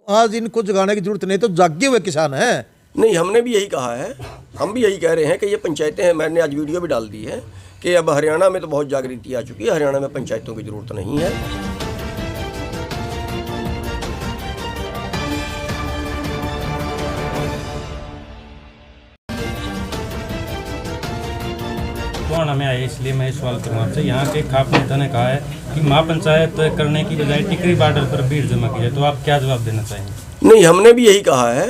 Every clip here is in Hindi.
आज इनको जगाने की जरूरत नहीं, तो जागे हुए किसान हैं। नहीं, हमने भी यही कहा है, हम भी यही कह रहे हैं कि ये पंचायतें हैं। मैंने आज वीडियो भी डाल दी है कि अब हरियाणा में तो बहुत जागृति आ चुकी है, हरियाणा में पंचायतों की ज़रूरत नहीं है। टोहाना में आए इसलिए मैं सवाल करूँ आपसे, यहाँ के खाप नेता ने कहा है कि महापंचायत करने की बजाय टिकरी बॉर्डर पर भीड़ जमा की है, तो आप क्या जवाब देना चाहेंगे? नहीं, हमने भी यही कहा है,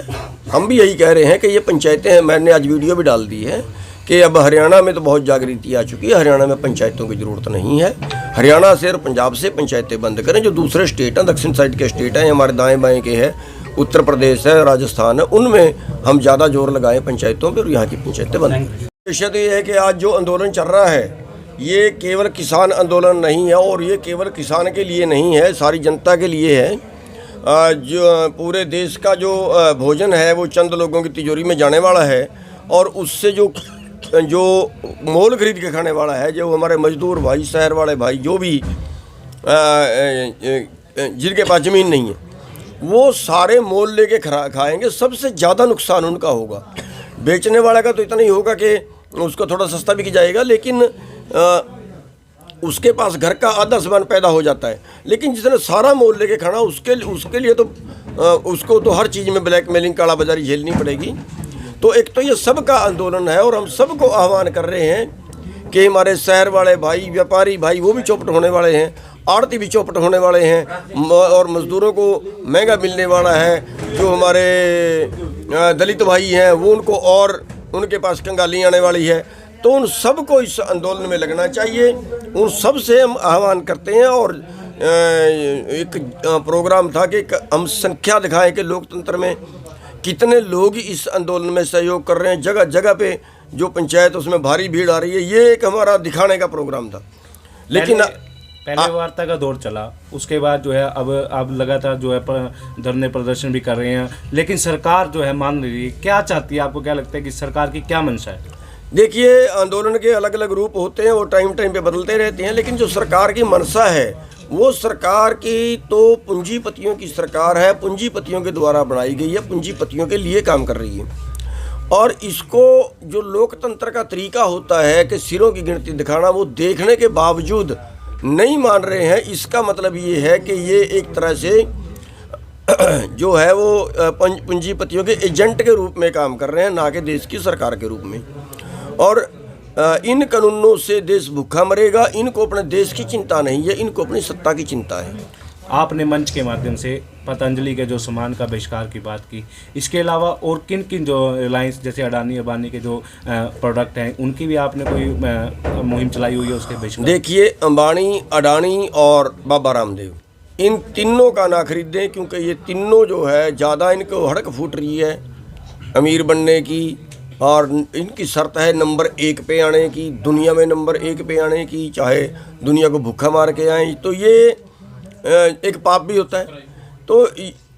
हम भी यही कह रहे हैं कि ये पंचायतें हैं। मैंने आज वीडियो भी डाल दी है कि अब हरियाणा में तो बहुत जागृति आ चुकी है, हरियाणा में पंचायतों की ज़रूरत नहीं है। हरियाणा से और पंजाब से पंचायतें बंद करें। जो दूसरे स्टेट हैं, दक्षिण साइड के स्टेट हैं, हमारे दाएं बाएं के हैं, उत्तर प्रदेश है, राजस्थान है, उनमें हम ज़्यादा जोर लगाएं पंचायतों पर और यहाँ की पंचायतें बंद करें। विषय तो ये है कि आज जो आंदोलन चल रहा है ये केवल किसान आंदोलन नहीं है, और ये केवल किसान के लिए नहीं है, सारी जनता के लिए है। जो पूरे देश का जो भोजन है वो चंद लोगों की तिजोरी में जाने वाला है, और उससे जो मोल खरीद के खाने वाला है, जो हमारे मजदूर भाई, शहर वाले भाई, जो भी जिनके पास ज़मीन नहीं है, वो सारे मोल लेके खाएंगे। सबसे ज़्यादा नुकसान उनका होगा। बेचने वाले का तो इतना ही होगा कि उसको थोड़ा सस्ता बिक जाएगा, लेकिन उसके पास घर का आधा सामान पैदा हो जाता है। लेकिन जिसने सारा मोल लेके खाना, उसके लिए तो उसको तो हर चीज़ में ब्लैकमेलिंग, काला बाजारी झेलनी पड़ेगी। तो एक तो ये सबका आंदोलन है, और हम सबको आह्वान कर रहे हैं कि हमारे शहर वाले भाई, व्यापारी भाई, वो भी चौपट होने वाले हैं, आड़ती भी चौपट होने वाले हैं, और मज़दूरों को महंगा मिलने वाला है। जो हमारे दलित भाई हैं वो उनको और उनके पास कंगाली आने वाली है। तो उन सबको इस आंदोलन में लगना चाहिए। उन सब से हम आह्वान करते हैं, और एक प्रोग्राम था कि हम संख्या दिखाएं कि लोकतंत्र में कितने लोग इस आंदोलन में सहयोग कर रहे हैं। जगह जगह पे जो पंचायत उसमें भारी भीड़ आ रही है, ये एक हमारा दिखाने का प्रोग्राम था। लेकिन पहले वार्ता का दौर चला, उसके बाद जो है अब लगातार जो है धरने प्रदर्शन भी कर रहे हैं, लेकिन सरकार जो है मान रही है। क्या चाहती है? आपको क्या लगता है कि सरकार की क्या मंशा है? देखिए, आंदोलन के अलग अलग रूप होते हैं, वो टाइम टाइम पे बदलते रहते हैं, लेकिन जो सरकार की मंशा है वो सरकार की तो पूंजीपतियों की सरकार है, पूंजीपतियों के द्वारा बनाई गई है, पूंजीपतियों के लिए काम कर रही है। और इसको जो लोकतंत्र का तरीका होता है कि सिरों की गिनती दिखाना, वो देखने के बावजूद नहीं मान रहे हैं। इसका मतलब ये है कि ये एक तरह से जो है वो पूंजीपतियों के एजेंट के रूप में काम कर रहे हैं, ना कि देश की सरकार के रूप में। और इन कानूनों से देश भूखा मरेगा। इनको अपने देश की चिंता नहीं है, इनको अपनी सत्ता की चिंता है। आपने मंच के माध्यम से पतंजलि के जो सामान का बहिष्कार की बात की, इसके अलावा और किन किन जो रिलायंस जैसे अडानी अंबानी के जो प्रोडक्ट हैं, उनकी भी आपने कोई मुहिम चलाई हुई है उसके बहिष्कार? देखिए, अंबानी, अडानी और बाबा रामदेव, इन तीनों का ना खरीदें, क्योंकि ये तीनों जो है ज़्यादा इनको हड़क फूट रही है अमीर बनने की, और इनकी शर्त है नंबर 1 पे आने की, दुनिया में नंबर 1 पे आने की, चाहे दुनिया को भूखा मार के आए। तो ये एक पाप भी होता है। तो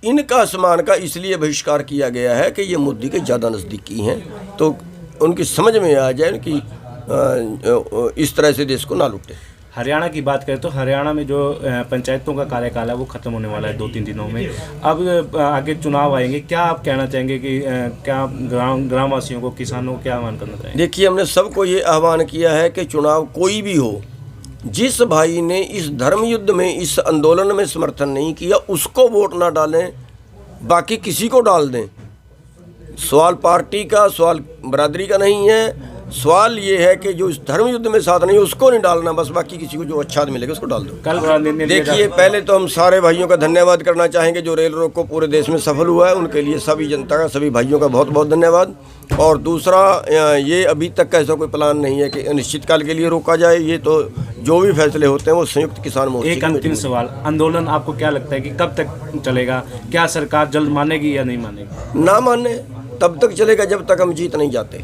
इनका सामान का इसलिए बहिष्कार किया गया है कि ये मोदी के ज़्यादा नज़दीकी हैं, तो उनकी समझ में आ जाए कि इस तरह से देश को ना लूटें। हरियाणा की बात करें तो हरियाणा में जो पंचायतों का कार्यकाल है वो ख़त्म होने वाला है 2-3 दिनों में। अब आगे चुनाव आएंगे, क्या आप कहना चाहेंगे कि क्या ग्रामवासियों को, किसानों को क्या आह्वान करना चाहेंगे? देखिए, हमने सबको ये आह्वान किया है कि चुनाव कोई भी हो, जिस भाई ने इस धर्म युद्ध में, इस आंदोलन में समर्थन नहीं किया, उसको वोट ना डालें, बाकी किसी को डाल दें। सवाल पार्टी का, सवाल बरादरी का नहीं है। सवाल ये है कि जो इस धर्म युद्ध में साथ नहीं, उसको नहीं डालना, बस बाकी किसी को जो अच्छा मिलेगा उसको डाल दो। कल देखिए, पहले तो हम सारे भाइयों का धन्यवाद करना चाहेंगे जो रेल रोको पूरे देश में सफल हुआ है, उनके लिए सभी जनता का, सभी भाइयों का बहुत बहुत धन्यवाद। और दूसरा, ये अभी तक का ऐसा कोई प्लान नहीं है कि अनिश्चितकाल के लिए रोका जाए। ये तो जो भी फैसले होते हैं वो संयुक्त किसान मोर्चे। एक अंतिम सवाल, आंदोलन आपको क्या लगता है कि कब तक चलेगा? क्या सरकार जल्द मानेगी या नहीं मानेगी? ना माने तब तक चलेगा जब तक हम जीत नहीं जाते।